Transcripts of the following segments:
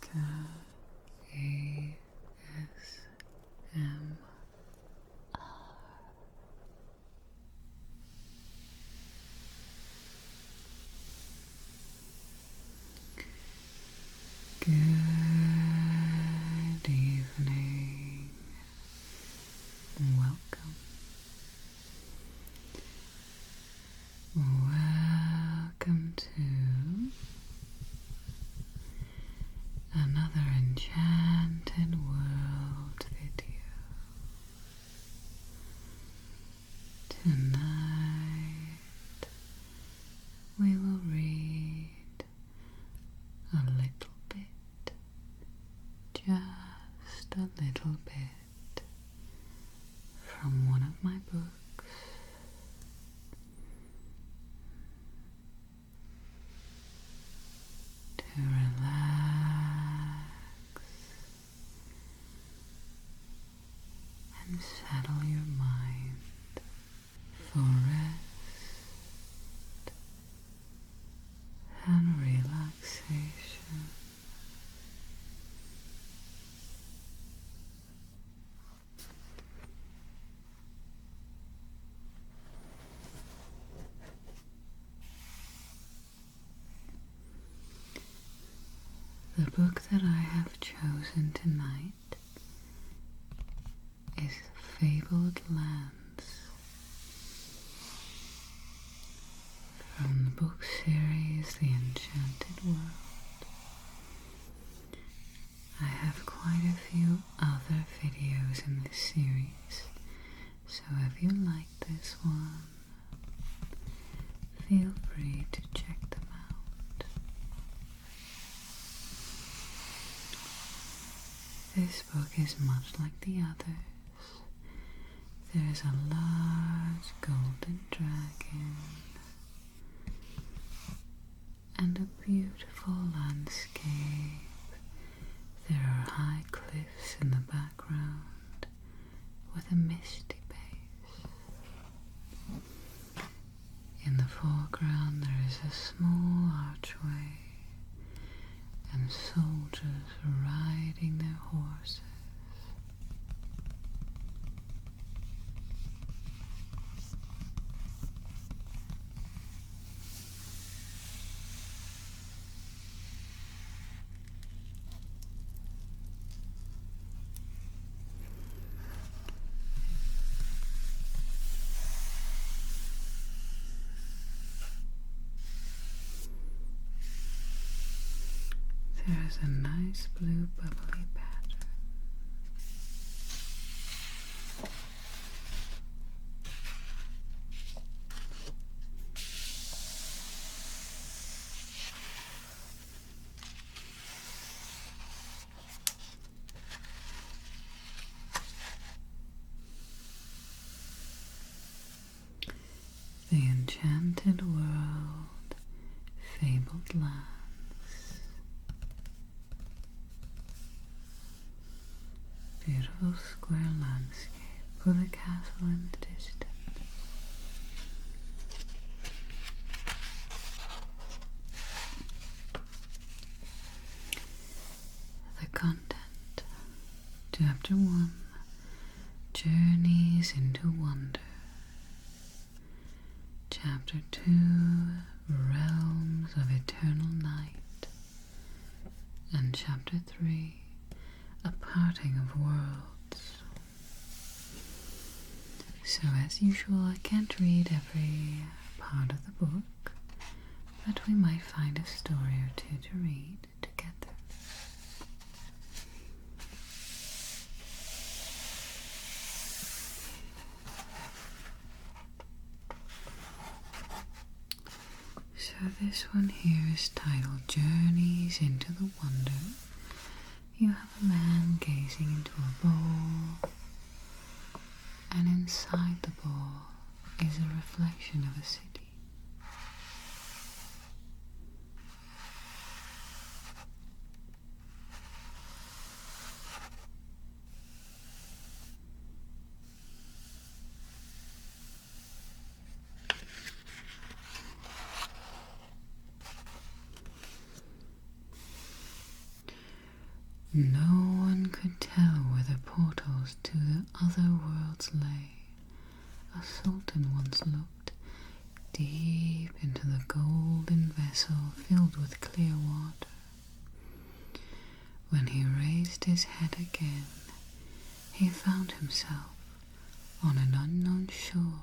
Morika ASMR. Good evening. Welcome. Welcome to another Enchanted World video. Tonight we will read a little bit, just a little bit, from one of my books. To relax and settle your mind for rest and relaxation. The book that I have chosen tonight is Fabled Lands from the book series The Enchanted World. I have quite a few other videos in this series, so if you like this one, feel free to check them out. This book is much like the others. There is a large golden dragon and a beautiful landscape. There are high cliffs in the background with a misty base. In the foreground there is a small archway and soldiers riding their horses. There's a nice blue bubbly pattern. The Enchanted World, Fabled Lands. Beautiful square landscape with a castle in the distance. The content. Chapter 1. Journeys into Wonder. Chapter 2. Realms of Eternal Night. And Chapter 3. A Parting of Worlds. So as usual, I can't read every part of the book, but we might find a story or two to read together. So this one here is titled Journeys into the Wonder. You have a man gazing into a bowl, and inside the bowl is a reflection of a city. No one could tell where the portals to the other worlds lay. A sultan once looked deep into the golden vessel filled with clear water. When he raised his head again, he found himself on an unknown shore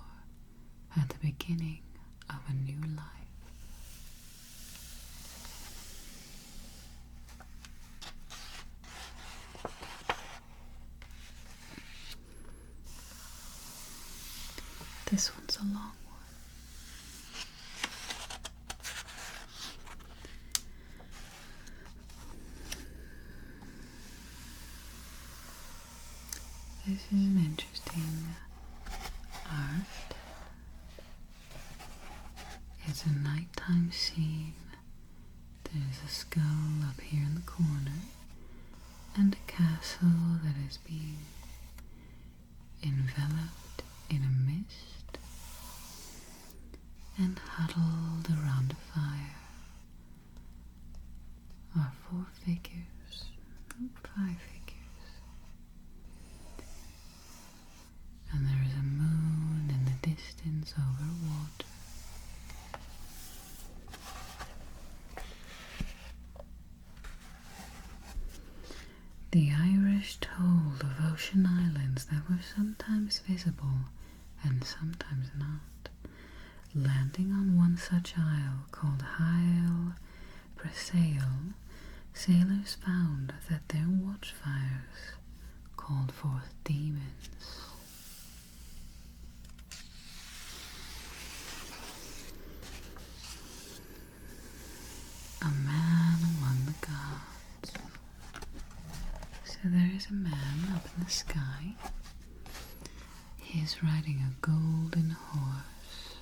at the beginning of a new life. This one's a long one. This is an interesting art. It's a nighttime scene. There's a skull up here in the corner and a castle that is being enveloped in a mist and huddled around a fire are 4 figures, 5 figures. And there is a moon in the distance over water. The Irish told of ocean islands that were sometimes visible and sometimes not. Landing on one such isle called Isle Brasail, sailors found that their watchfires called forth demons. A man among the gods. So there is a man up in the sky. He is riding a golden horse.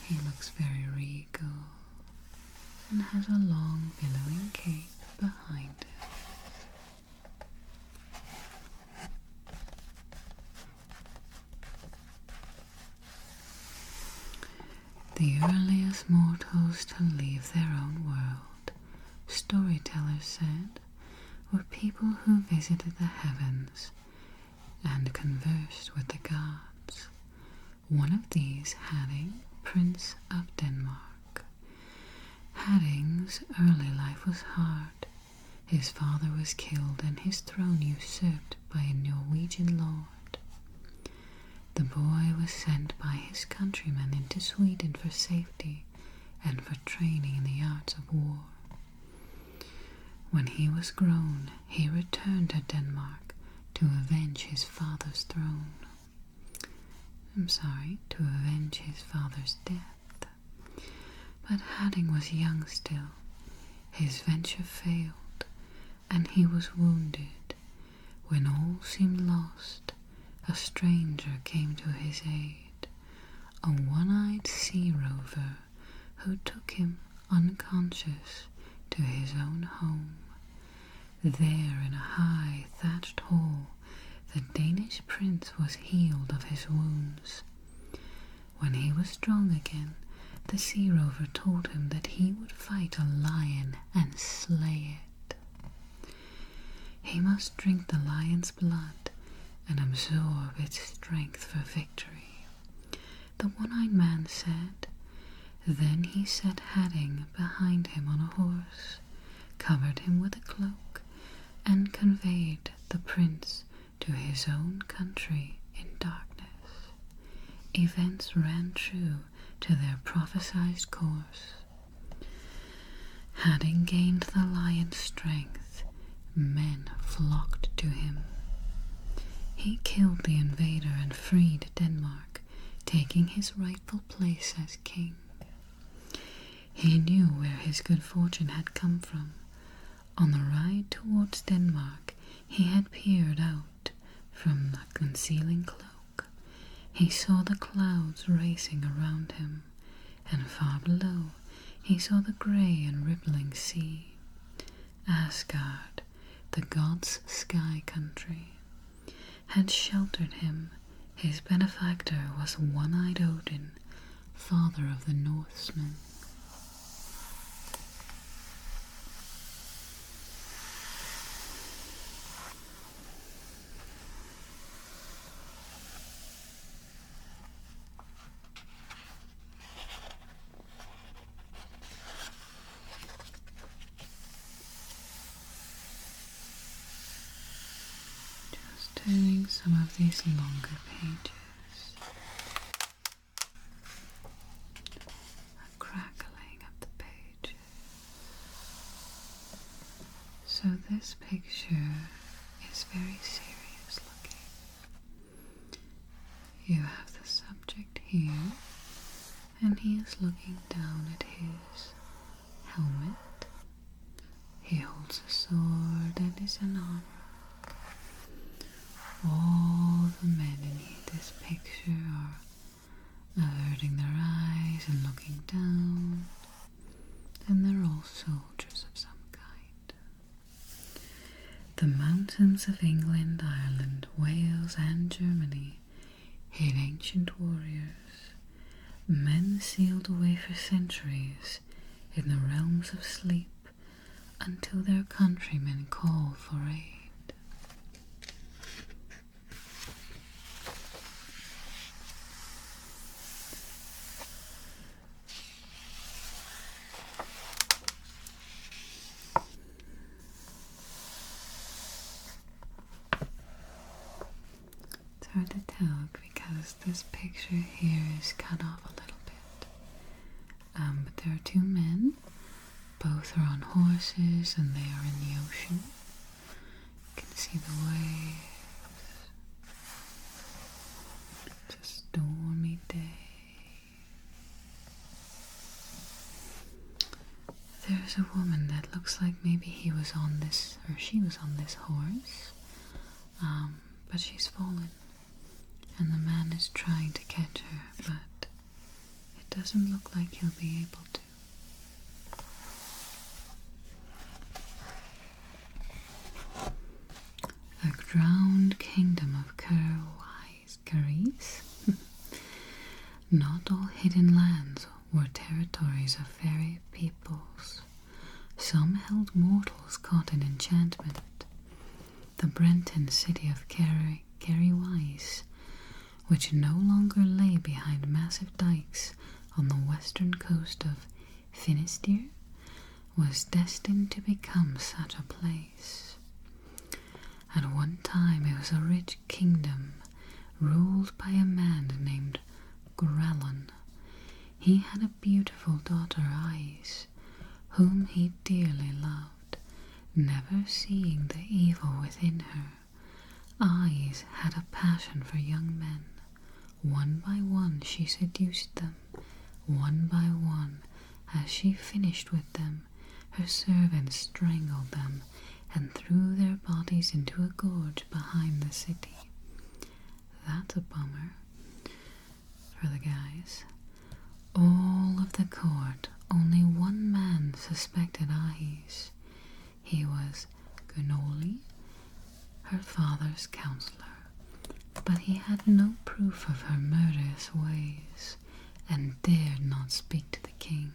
He looks very regal and has a long billowing cape behind him. The earliest mortals to leave their own world, storytellers said, were people who visited the heavens and conversed with the gods. One of these Hadding, Prince of Denmark. Hadding's early life was hard. His father was killed and his throne usurped by a Norwegian lord. The boy was sent by his countrymen into Sweden for safety and for training in the arts of war. When he was grown, he returned to Denmark to avenge his father's throne. To avenge his father's death. But Hadding was young still. His venture failed, and he was wounded. When all seemed lost, a stranger came to his aid, a one-eyed sea rover who took him unconscious to his own home. There in a high thatched hall, the Danish prince was healed of his wounds. When he was strong again, the sea rover told him that he would fight a lion and slay it. He must drink the lion's blood and absorb its strength for victory. The one-eyed man said. Then he set Hadding behind him on a horse, covered him with a cloak, and conveyed the prince to his own country in darkness. Events ran true to their prophesied course. Hadding gained the lion's strength. Men flocked to him. He killed the invader and freed Denmark, taking his rightful place as king. He knew where his good fortune had come from. On the ride towards Denmark, he had peered out from the concealing cloak. He saw the clouds racing around him, and far below he saw the grey and rippling sea. Asgard, the gods' sky country, had sheltered him. His benefactor was one-eyed Odin, father of the Norsemen. turning some of these longer pages. A crackling of the pages. So this picture is very serious looking. You have the subject here, and he is looking down at his helmet. He holds a sword and is in armor. All the men in this picture are averting their eyes and looking down, and they're all soldiers of some kind. The mountains of England, Ireland, Wales, and Germany hid ancient warriors, men sealed away for centuries in the realms of sleep until their countrymen call for aid. It's hard to tell because this picture here is cut off a little bit. But there are two men. Both are on horses and they are in the ocean. You can see the waves. It's a stormy day. There's a woman that looks like maybe he was on this, or she was on this horse. But she's fallen. And the man is trying to catch her, but it doesn't look like he'll be able to. The drowned kingdom of Caris. Not all hidden lands were territories of fairy peoples. Some held mortals caught in enchantment. The Brenton city of Carrywise, which no longer lay behind massive dikes on the western coast of Finisterre, was destined to become such a place. At one time it was a rich kingdom ruled by a man named Grallon. He had a beautiful daughter, Ice, whom he dearly loved, never seeing the evil within her. Ice had a passion for young men. One by one she seduced them. One by one, as she finished with them, her servants strangled them and threw their bodies into a gorge behind the city. That's a bummer for the guys. All of the court, only one man suspected Ice. He was Gunoli, her father's counselor, but he had no proof of her murderous ways and dared not speak to the king.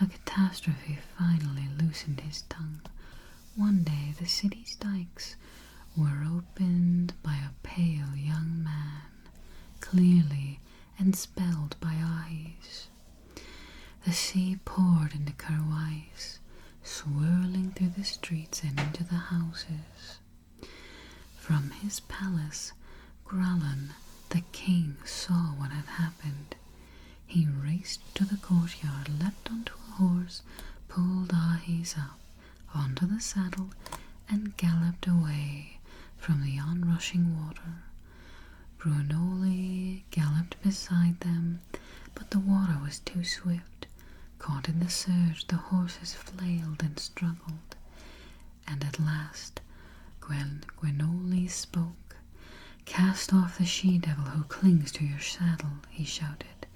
A catastrophe finally loosened his tongue. One day the city's dikes were opened by a pale young man, clearly enspelled by eyes. The sea poured into Carwise, swirling through the streets and into the houses. From his palace, Grallon, the king, saw what had happened. He raced to the courtyard, leapt onto a horse, pulled Ahis up onto the saddle, and galloped away from the onrushing water. Brunoli galloped beside them, but the water was too swift. Caught in the surge, the horses flailed and struggled, and at last Gwenoli spoke. "Cast off the she-devil who clings to your saddle," he shouted.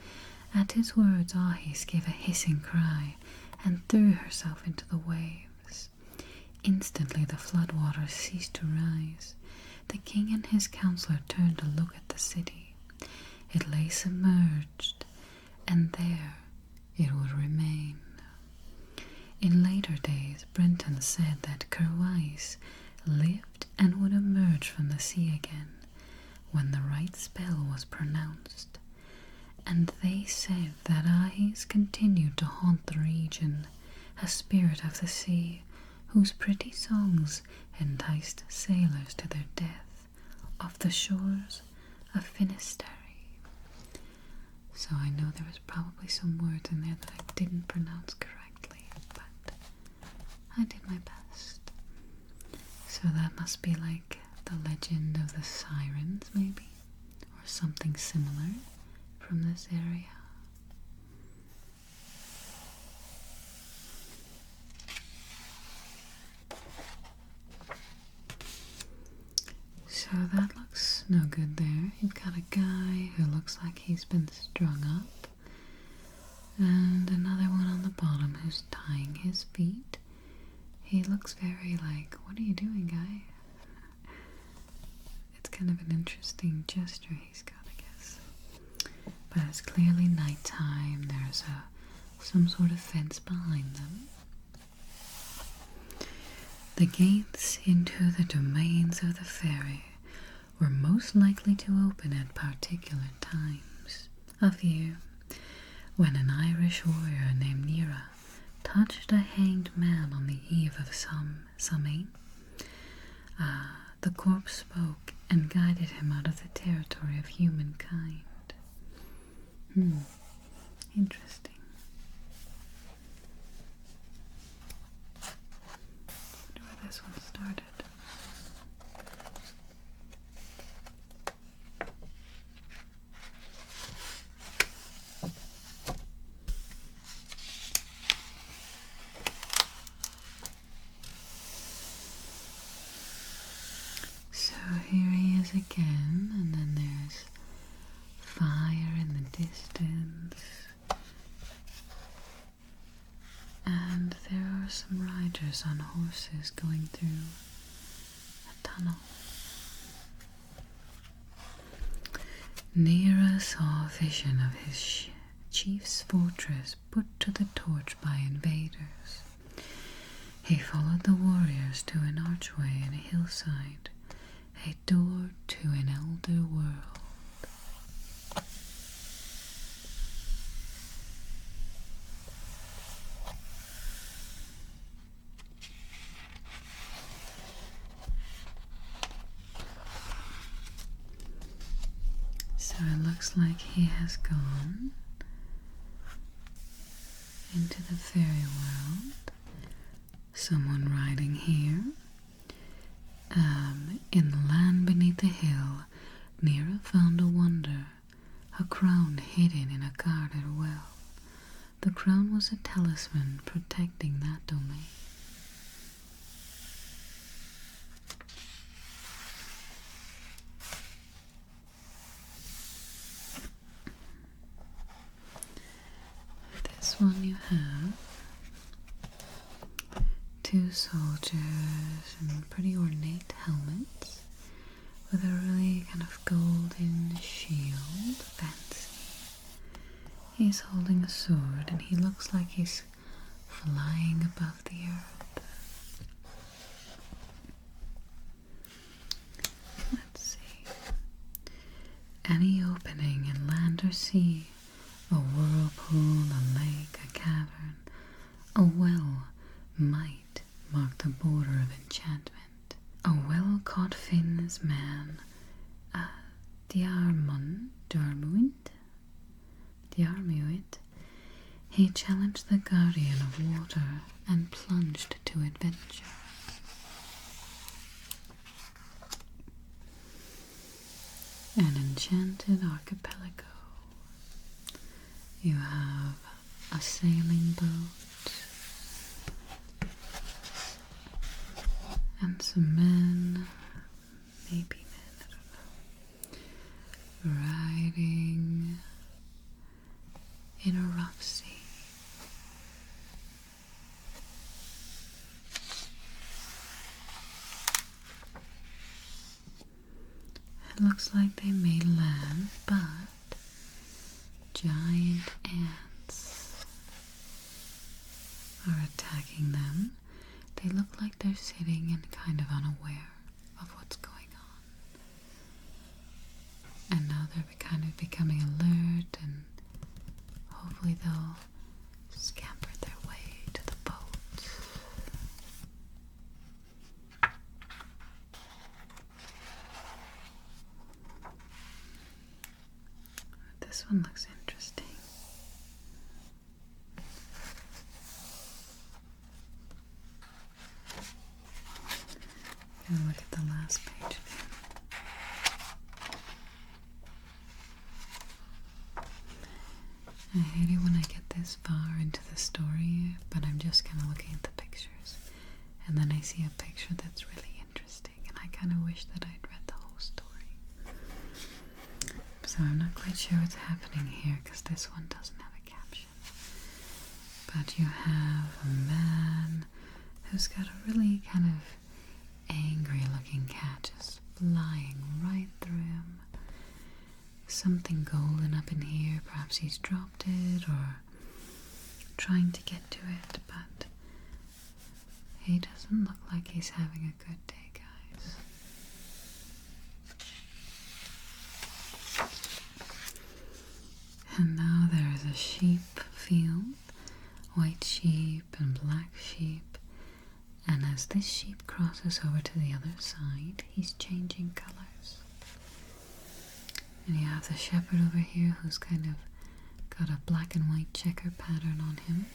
At his words, Ahis gave a hissing cry and threw herself into the waves. Instantly the floodwaters ceased to rise. The king and his counselor turned to look at the city. It lay submerged, and there it would remain. In later days, Brenton said that Carwise lived and would emerge from the sea again when the right spell was pronounced. And they said that Ahis continued to haunt the region, a spirit of the sea, whose pretty songs enticed sailors to their death, of the shores of Finisterre. So I know there was probably some words in there that I didn't pronounce correctly, but I did my best. So that must be like the legend of the sirens, maybe, or something similar from this area. So that looks no good there. You've got a guy who looks like he's been strung up, and another one on the bottom who's tying his feet. He looks very like, what are you doing, guy? It's kind of an interesting gesture he's got, I guess. But it's clearly nighttime. There's some sort of fence behind them. The gates into the domains of the fairy were most likely to open at particular times of year, when an Irish warrior named Nera touched a hanged man on the eve of Samhain. The corpse spoke and guided him out of the territory of humankind. Interesting. I wonder where this one started. So here he is again, and then there's fire in the distance, and there are some riders on horses going through a tunnel. Nera saw a vision of his chief's fortress put to the torch by invaders. He followed the warriors to an archway in a hillside, a door to an elder world. So it looks like he has gone into the fairy world. Someone riding here. In the land beneath the hill, Nera found a wonder, a crown hidden in a guarded well. The crown was a talisman protecting that domain. This one you have two soldiers in pretty ornate helmets with a really kind of golden shield, fancy. He's holding a sword and he looks like he's flying above the earth. Let's see. Any opening in land or sea, a whirlpool, a lake, a cavern, a well might mark the border of enchantment. A well-caught Finn's man, Diarmuid, he challenged the guardian of water and plunged to adventure. An enchanted archipelago. You have a sailing boat and some men, maybe men, I don't know, riding in a rough sea. It looks like they may land, but giant ants are attacking them. They look like they're sitting and kind of unaware of what's going on. And now they're kind of becoming alert, and hopefully they'll scamper their way to the boat. one looks interesting. Gonna look at the last page again. I hate it when I get this far into the story, but I'm just kind of looking at the pictures, and then I see a picture that's really interesting, and I kind of wish that I'd read the whole story. So I'm not quite sure what's happening here, because this one doesn't have a caption. But you have a man who's got a really kind of angry looking cat just flying right through him. Something golden up in here, perhaps he's dropped it or trying to get to it, but he doesn't look like he's having a good day, guys. And now there is a sheep field, white sheep and black sheep, and as this sheep crosses over to the other side, he's changing colors. And you have the shepherd over here who's kind of got a black and white checker pattern on him.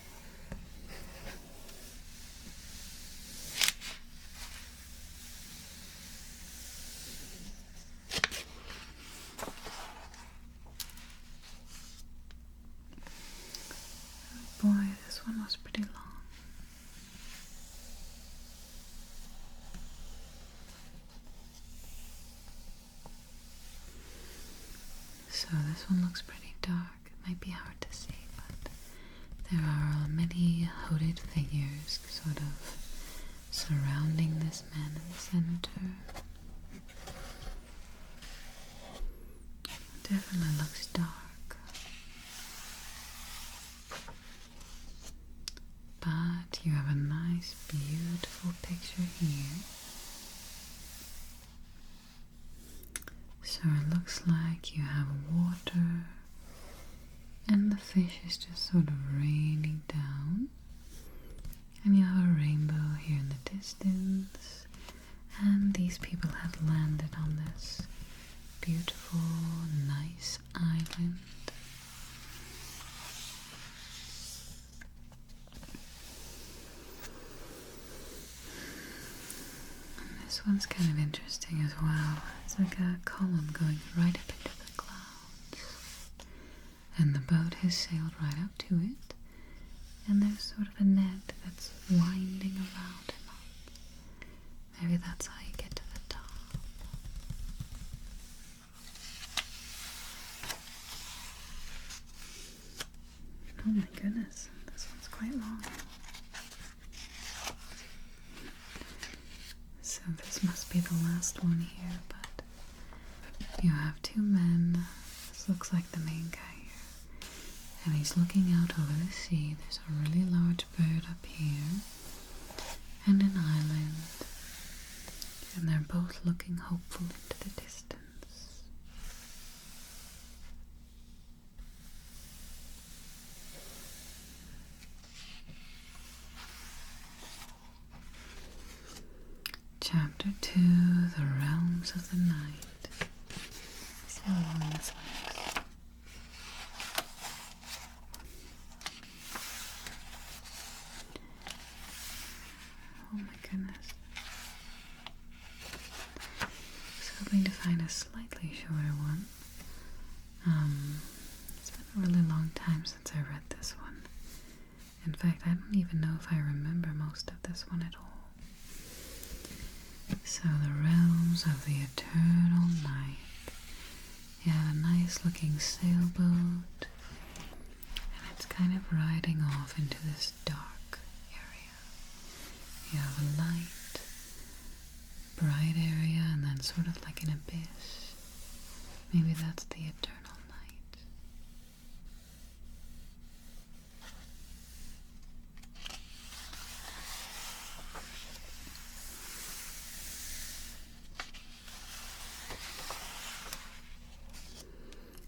Oh boy, this one was pretty long. So this one looks pretty dark. It might be hard to see, but there are many hooded figures sort of surrounding this man in the center. Definitely looks dark. But you have a nice, beautiful picture here. So it looks like you have water, and the fish is just sort of raining down, and you have a rainbow here in the distance, and these people have landed on this beautiful, nice island. This one's kind of interesting as well. It's like a column going right up into the clouds. And the boat has sailed right up to it. And there's sort of a net that's winding around and up. Maybe that's how you get to the top. Oh my goodness, this one's quite long. So this must be the last one here, but you have two men. This looks like the main guy here. And he's looking out over the sea. There's a really large bird up here and an island. And they're both looking hopeful into the distance. Chapter 2, The Realms of the Night. Let's see how long this one is. Oh my goodness. I was hoping to find a slightly shorter one. It's been a really long time since I read this one. In fact, I don't even know if I remember most of this one at all. So the realms of the eternal night. You have a nice looking sailboat, and it's kind of riding off into this dark area. You have a light, bright area, and then sort of like an abyss. Maybe that's the eternal night.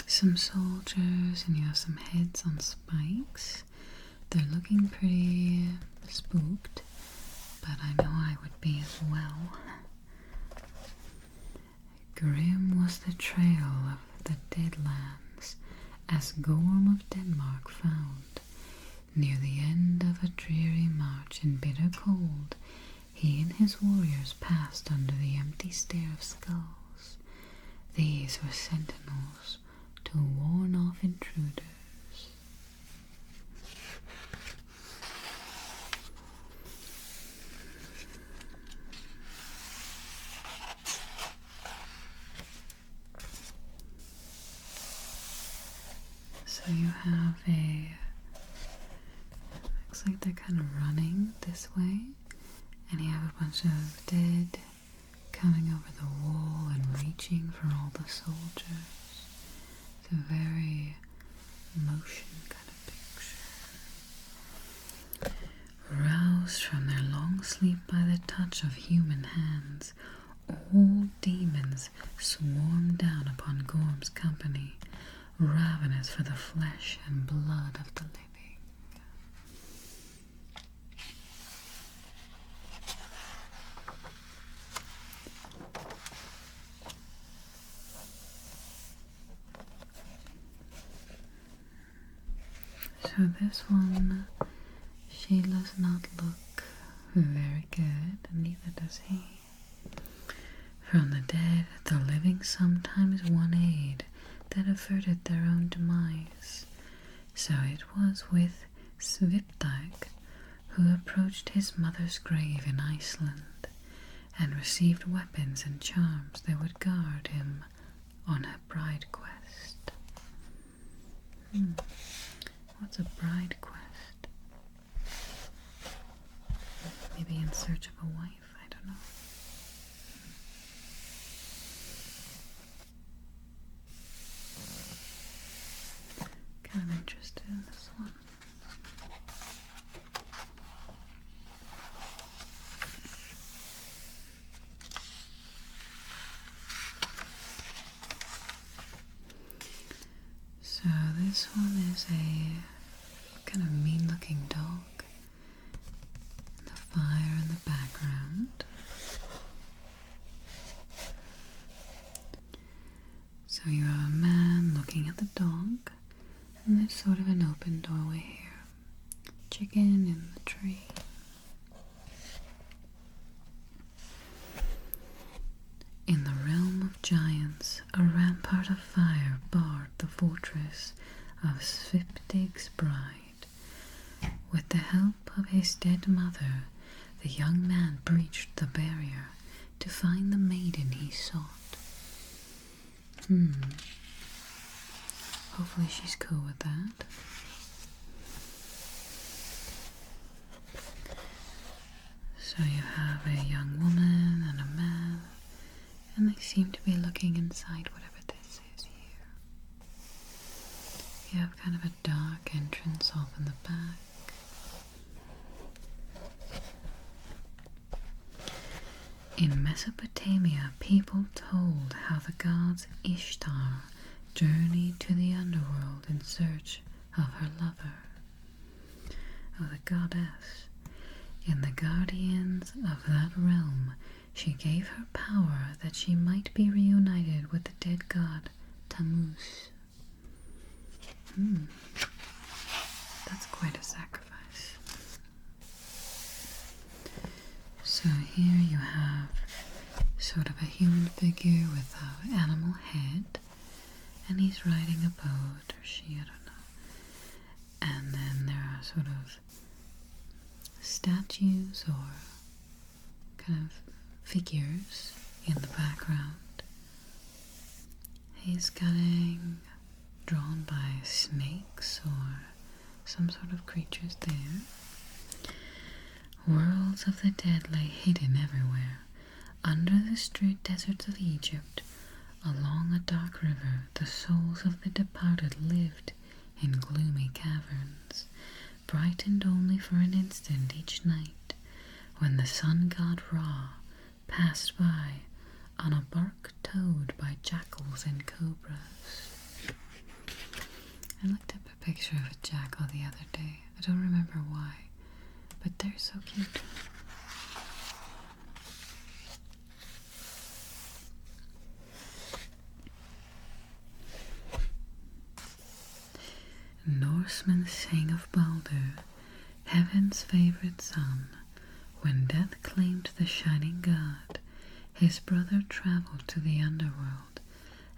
Some soldiers, and you have some heads on spikes. They're looking pretty spooked, but I know I would be as well. Grim was the trail of the Deadlands, as Gorm of Denmark found. Near the end of a dreary march in bitter cold, he and his warriors passed under the empty stare of skulls. These were sentinels to warn off intruders. So you have looks like they're kind of running this way, and you have a bunch of dead coming over the wall and reaching for all the soldiers. It's a very motion kind of picture. Roused from their long sleep by the touch of human hands, all demons swarmed down upon Gorm's company, ravenous for the flesh and blood of the living. So this one, she does not look very good, and neither does he. From the dead, the living sometimes won aid that averted their own demise. So it was with Svipdag, who approached his mother's grave in Iceland, and received weapons and charms that would guard him on a bride quest. What's a bride quest? Maybe in search of a wife? I don't know. Kind of interested in this one. So this one is a kind of mean-looking dog. The fire in the background. So you have a man looking at the dog, and there's sort of an open doorway here. Chicken in the tree. In the realm of giants, a rampart of fire barred the fortress of Svipdig's bride. With the help of his dead mother, the young man breached the barrier to find the maiden he sought. Hopefully she's cool with that. So you have a young woman and a man, and they seem to be looking inside whatever this is here. You have kind of a dark entrance off in the back. In Mesopotamia, people told how the gods Ishtar journeyed to the underworld in search of her lover. Oh, the goddess. In the guardians of that realm, she gave her power that she might be reunited with the dead god Tammuz. That's quite a sacrifice. So here you have sort of a human figure with an animal head, and he's riding a boat, or she, I don't know. And then there are sort of statues or kind of figures in the background. He's getting drawn by snakes or some sort of creatures there. Worlds of the dead lay hidden everywhere. Under the straight deserts of Egypt, along a dark river, the souls of the departed lived in gloomy caverns, brightened only for an instant each night, when the sun god Ra passed by on a bark towed by jackals and cobras. I looked up a picture of a jackal the other day. I don't remember why, but they're so cute. Norsemen sang of Baldur, heaven's favorite son. When death claimed the shining god, his brother traveled to the underworld,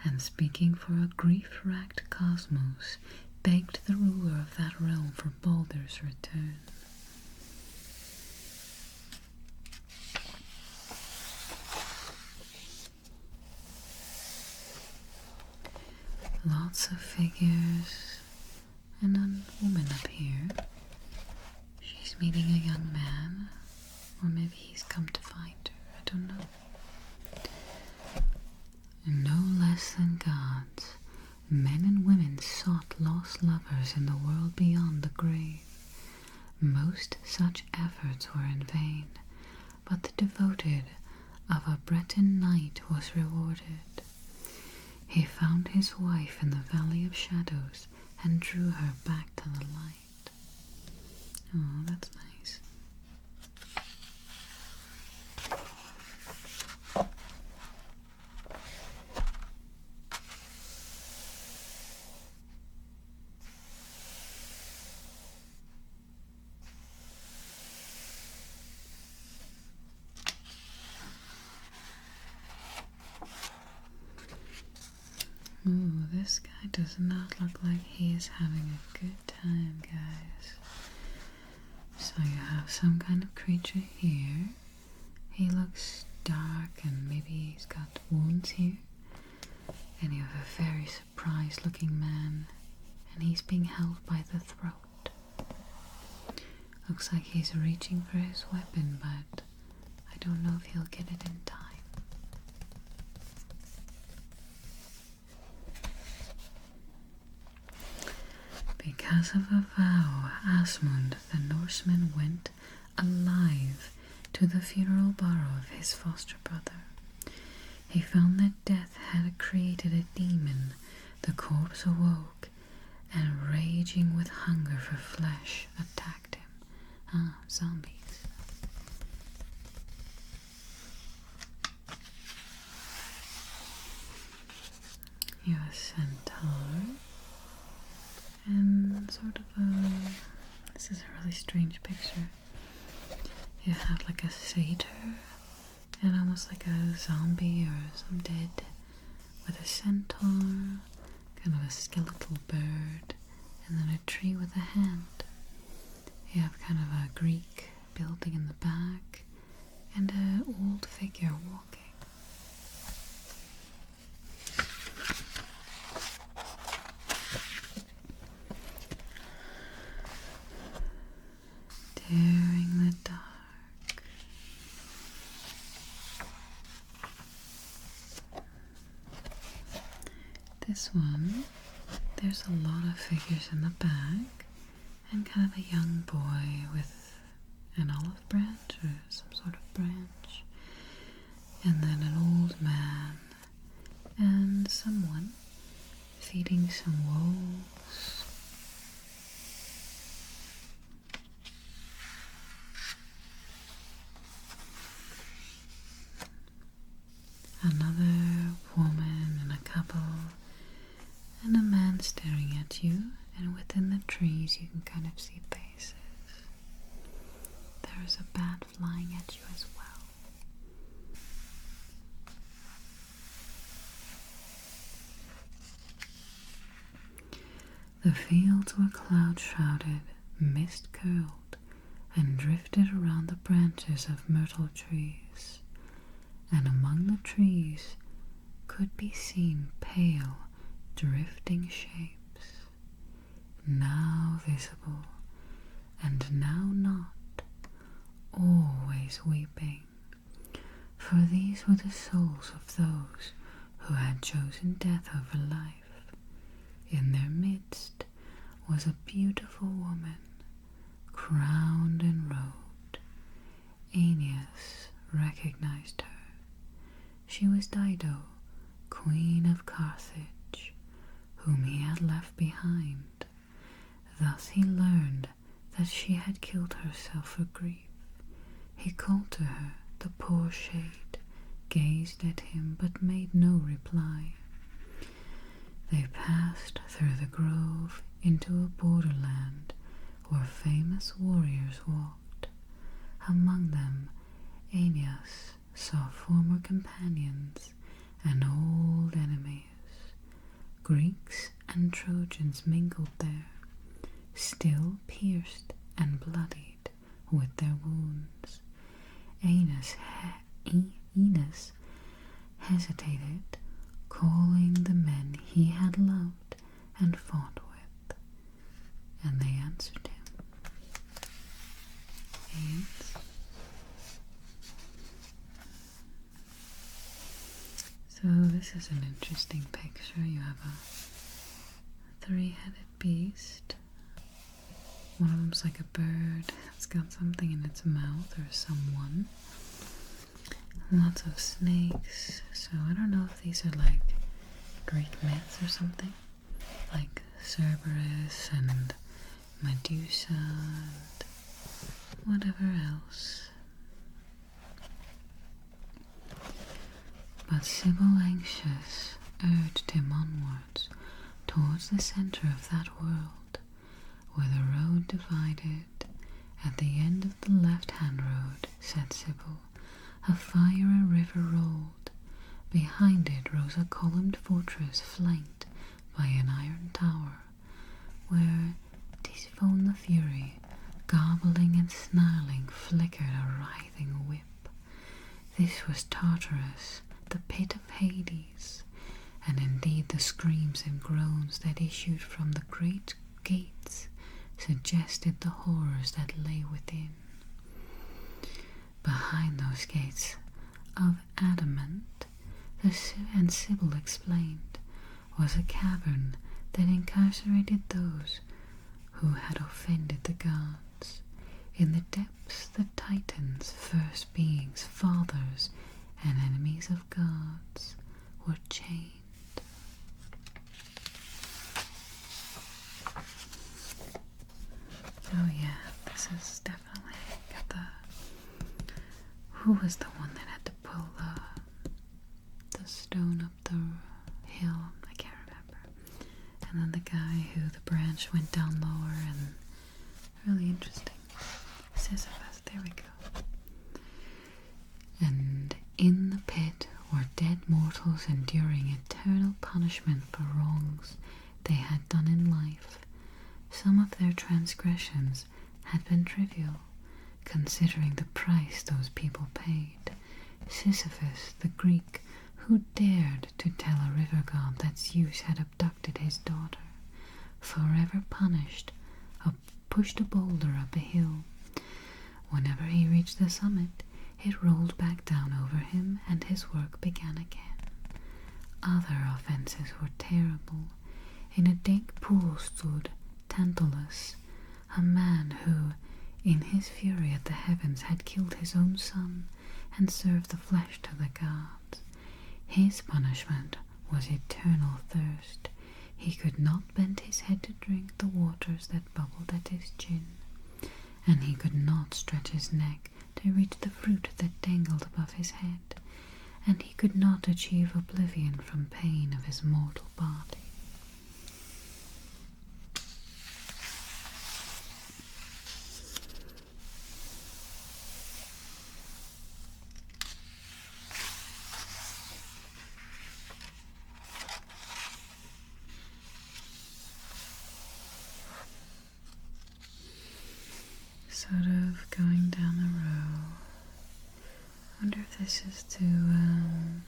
and speaking for a grief-racked cosmos, begged the ruler of that realm for Baldur's return. Lots of figures, and a woman up here. She's meeting a young man, or maybe he's come to find her, I don't know. No less than gods, men and women sought lost lovers in the world beyond the grave. Most such efforts were in vain, but the devoted of a Breton knight was rewarded. He found his wife in the Valley of Shadows and drew her back to the light. Oh, that's nice. Ooh, this guy does not look like he is having a good time, guys. So you have some kind of creature here. He looks dark and maybe he's got wounds here. And you have a very surprised looking man, and he's being held by the throat. Looks like he's reaching for his weapon, but I don't know if he'll get it in time. Because of a vow, Asmund, the Norseman, went alive to the funeral barrow of his foster brother. He found that death had created a demon. The corpse awoke, and raging with hunger for flesh, attacked him. Ah, zombies. You have a centaur. And sort of this is a really strange picture. You have like a satyr and almost like a zombie or some dead with a centaur, kind of a skeletal bird, and then a tree with a hand. You have kind of a Greek building in the back and an old figure walking. Daring the dark. This one, there's a lot of figures in the back, and kind of a young boy with an olive branch or some sort of branch, and then an old man, and someone feeding some wolves. Another woman and a couple, and a man staring at you, and within the trees you can kind of see faces. There is a bat flying at you as well. The fields were cloud-shrouded, mist curled, and drifted around the branches of myrtle trees. And among the trees could be seen pale, drifting shapes, now visible and now not, always weeping, for these were the souls of those who had chosen death over life. In their midst was a beautiful woman, crowned and robed. Aeneas recognized her. She was Dido, queen of Carthage, whom he had left behind. Thus he learned that she had killed herself for grief. He called to her, the poor shade, gazed at him but made no reply. They passed through the grove into a borderland where famous warriors walked. Among them, Aeneas saw former companions and old enemies. Greeks and Trojans mingled there, still pierced and bloodied with their wounds. Aeneas hesitated, calling the men he had loved and fought with, and they answered him. So this is an interesting picture. You have a three-headed beast. One of them's like a bird. It's got something in its mouth, or someone. Lots of snakes. So I don't know if these are like Greek myths or something. Like Cerberus and Medusa and whatever else. But Sybil, anxious, urged him onwards towards the centre of that world, where the road divided. At the end of the left-hand road, said Sybil, a fiery river rolled. Behind it rose a columned fortress flanked by an iron tower, where Tisiphone the Fury, gobbling and snarling, flickered a writhing whip. This was Tartarus, the pit of Hades, and indeed the screams and groans that issued from the great gates suggested the horrors that lay within. Behind those gates of adamant, and Sybil explained, was a cavern that incarcerated those who had offended the gods. In the depths the Titans, first beings, fathers, and enemies of gods, were chained. Oh yeah, this is definitely got the... Who was the one that had to pull the stone up the hill? I can't remember. And then the guy who the branch went down lower, and really interesting. Sisyphus, there we go. And in the pit were dead mortals enduring eternal punishment for wrongs they had done in life. Some of their transgressions had been trivial, considering the price those people paid. Sisyphus, the Greek, who dared to tell a river god that Zeus had abducted his daughter, forever punished, pushed a boulder up a hill. Whenever he reached the summit, it rolled back down over him, and his work began again. Other offences were terrible. In a dank pool stood Tantalus, a man who, in his fury at the heavens, had killed his own son and served the flesh to the gods. His punishment was eternal thirst. He could not bend his head to drink the waters that bubbled at his chin, and he could not stretch his neck to reach the fruit that dangled above his head, and he could not achieve oblivion from pain of his mortal body. Sort of going down the row. I wonder if this is to kind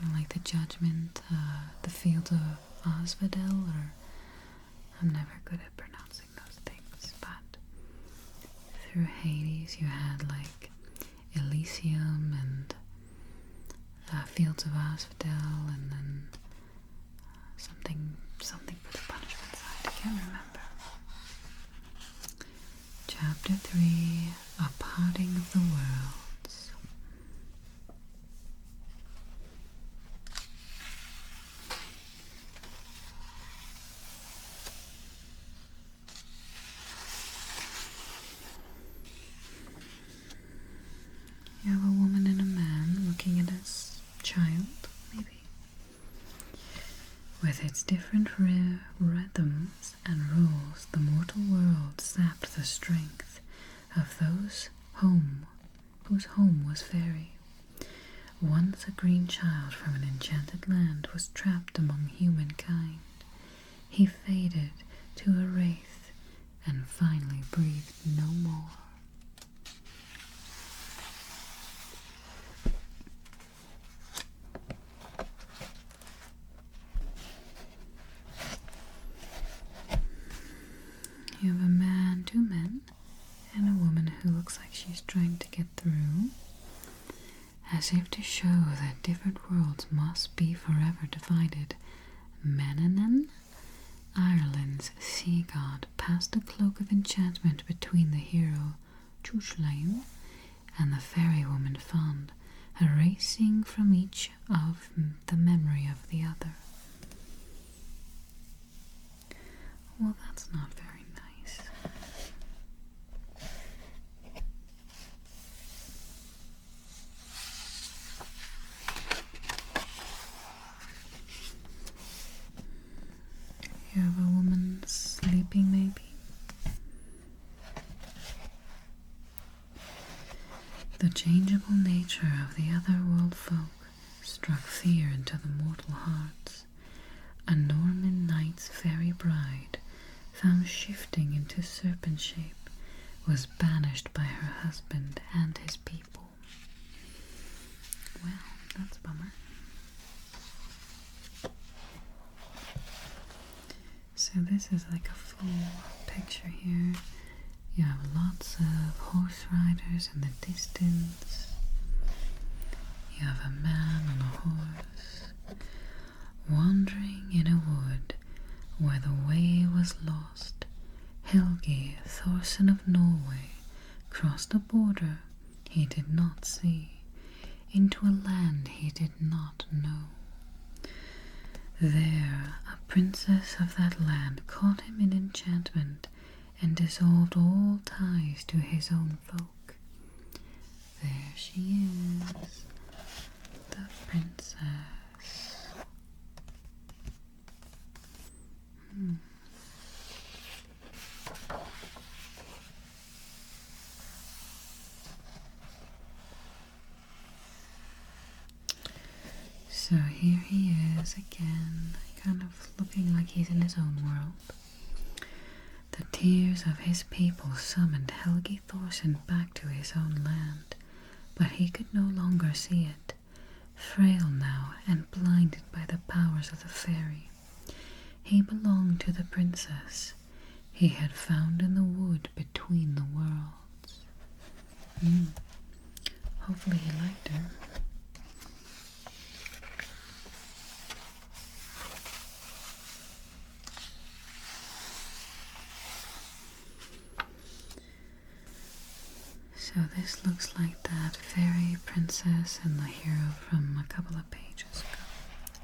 of like the judgment, the field of Asphodel, or I'm never good at pronouncing those things, but through Hades you had like Elysium and fields of Asphodel, and then something for the punishment side. I can't remember. Chapter 3, A Parting of the Worlds. You have a woman and a man looking at a child, maybe, With its different rhythms and rules, the mortal world sapped the strength of those whose home was fairy. Once a green child from an enchanted land was trapped among humankind. He faded to a wraith and finally breathed no more. You have a man, two men, and a woman who looks like she's trying to get through, as if to show that different worlds must be forever divided. Mannanan, Ireland's sea god, passed a cloak of enchantment between the hero, Tushleim, and the fairy woman Fand, erasing from each of the memory of the other. Well, that's not very nice. You have a woman sleeping, maybe? The changeable nature of the otherworld folk struck fear into the mortal hearts. A Norman knight's fairy bride, found shifting into serpent shape, was banished by her husband and his people. Well, that's a bummer. So this is like a full picture here. You have lots of horse riders in the distance. You have a man on a horse, wandering in a wood where the way was lost. Helgi, Thorson of Norway, crossed a border he did not see, into a land he did not know. There, a princess of that land caught him in enchantment and dissolved all ties to his own folk. There she is, the princess. So here he is again, kind of looking like he's in his own world. The tears of his people summoned Helgi Thorson back to his own land, but he could no longer see it, frail now and blinded by the powers of the fairy. He belonged to the princess he had found in the wood between the worlds. Hopefully he liked her. So this looks like that fairy princess and the hero from a couple of pages ago.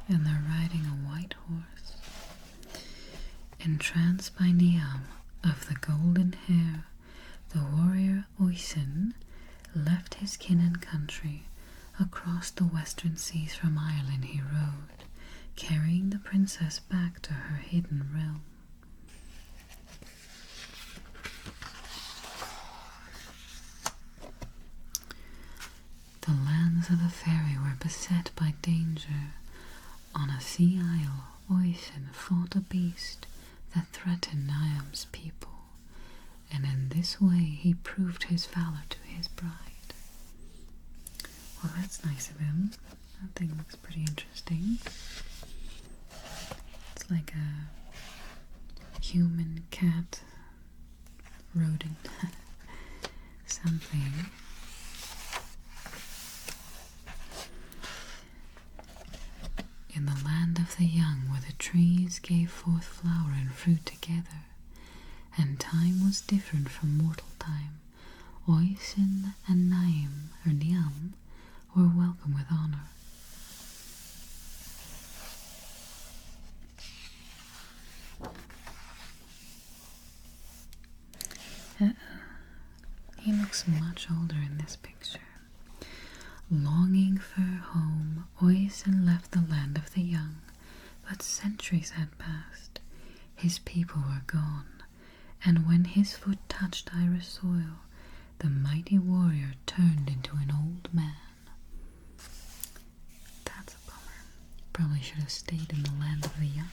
And they're riding a white horse. Entranced by Niam of the golden hair, the warrior Oysin left his kin and country. Across the western seas from Ireland he rode, carrying the princess back to her hidden realm. The lands of the fairy were beset by danger. On a sea isle, Oysin fought a beast that threatened Niam's people, and in this way he proved his valor to his bride. Well, that's nice of him. That thing looks pretty interesting. It's like a human cat rodent something. In the land of the young, where the trees gave forth flower and fruit together, and time was different from mortal time, Oysin and Niam were welcome with honor. He looks much older in this picture. Longing for home, Oysin left the land of the young, But centuries had passed, his people were gone, and when his foot touched Irish soil, the mighty warrior turned into an old man. That's a bummer. Probably should have stayed in the land of the young.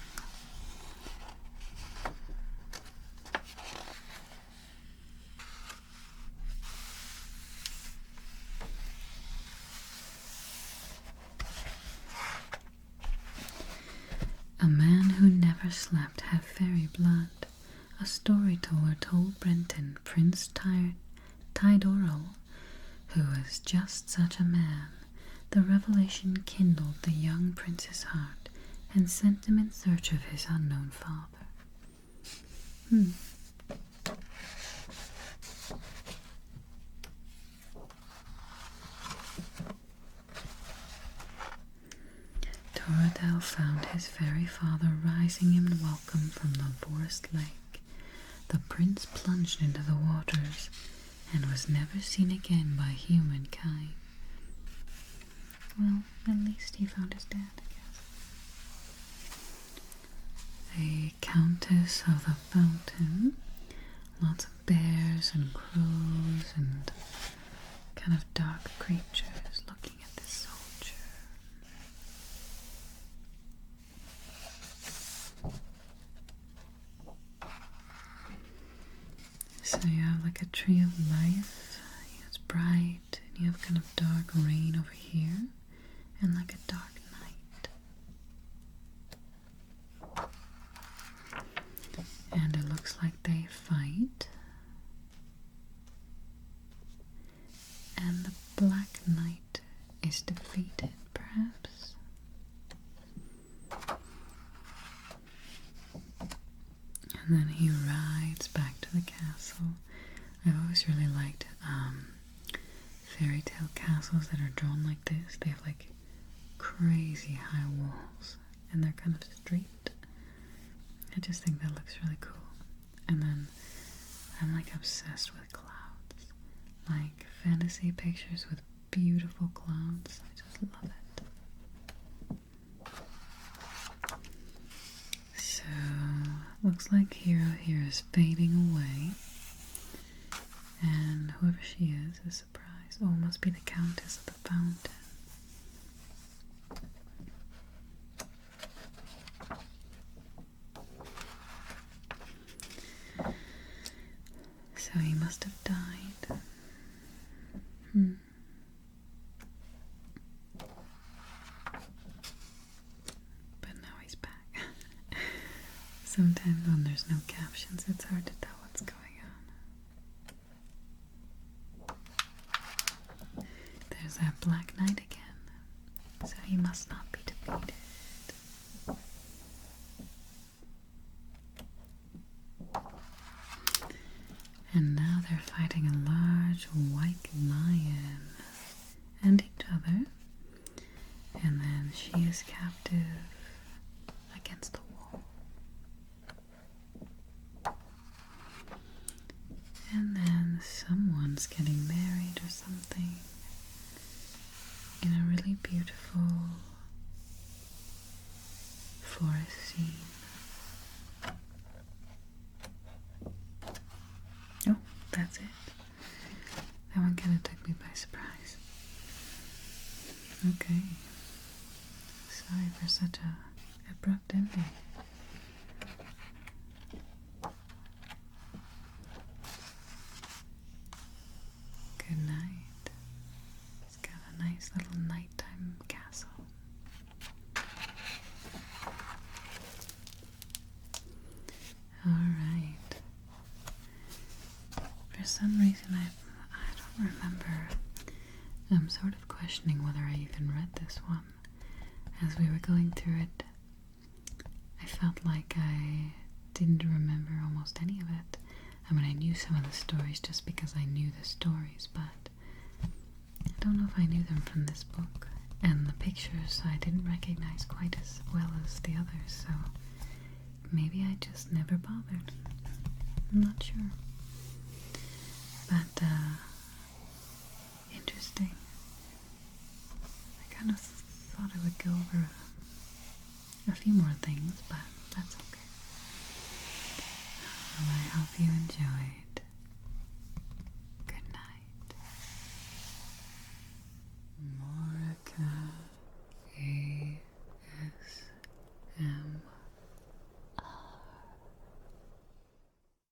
A man who never slept had fairy blood. A storyteller told Brenton Prince Tydoral, who was just such a man. The revelation kindled the young prince's heart and sent him in search of his unknown father. Toradel found his fairy father rising in welcome from the forest lake. The prince plunged into the waters and was never seen again by humankind. Well, at least he found his dad, I guess. The Countess of the Fountain. Lots of bears and crows and kind of dark creatures looking at this soldier. So you have like a tree of life, it's bright, and you have kind of dark rain over here, and like a dark night. And it looks like they fight. And the Black Knight is defeated, perhaps. And then he rides back to the castle. I've always really liked fairy tale castles that are drawn like this. They have like crazy high walls and they're kind of straight. I just think that looks really cool. And then I'm like obsessed with clouds. Like fantasy pictures with beautiful clouds. I just love it. So, looks like Hero here is fading away. And whoever she is surprised. Oh, must be the Countess of the Fountain. So he must have died. But now he's back. Sometimes when there's no captions, it's hard to tell what's going on. There's that Black Knight again. So he must not be defeated. And now they're fighting a large white lion and each other. And then she is captive against the wall. And then someone's getting married or something in a really beautiful forest scene. Oh, that's it. That one kind of took me by surprise. Okay. Sorry for such a abrupt ending. Good night. It's got a nice little nighttime castle. Alright. For some reason I don't remember. I'm sort of questioning whether I even read this one. As we were going through it, I felt like I didn't remember almost any of it. I mean, I knew some of the stories just because I knew the stories, but I don't know if I knew them from this book. And the pictures I didn't recognize quite as well as the others, so maybe I just never bothered. I'm not sure. But, interesting. I kind of thought I would go over a few more things, but that's okay. Well, I hope you enjoyed. Good night.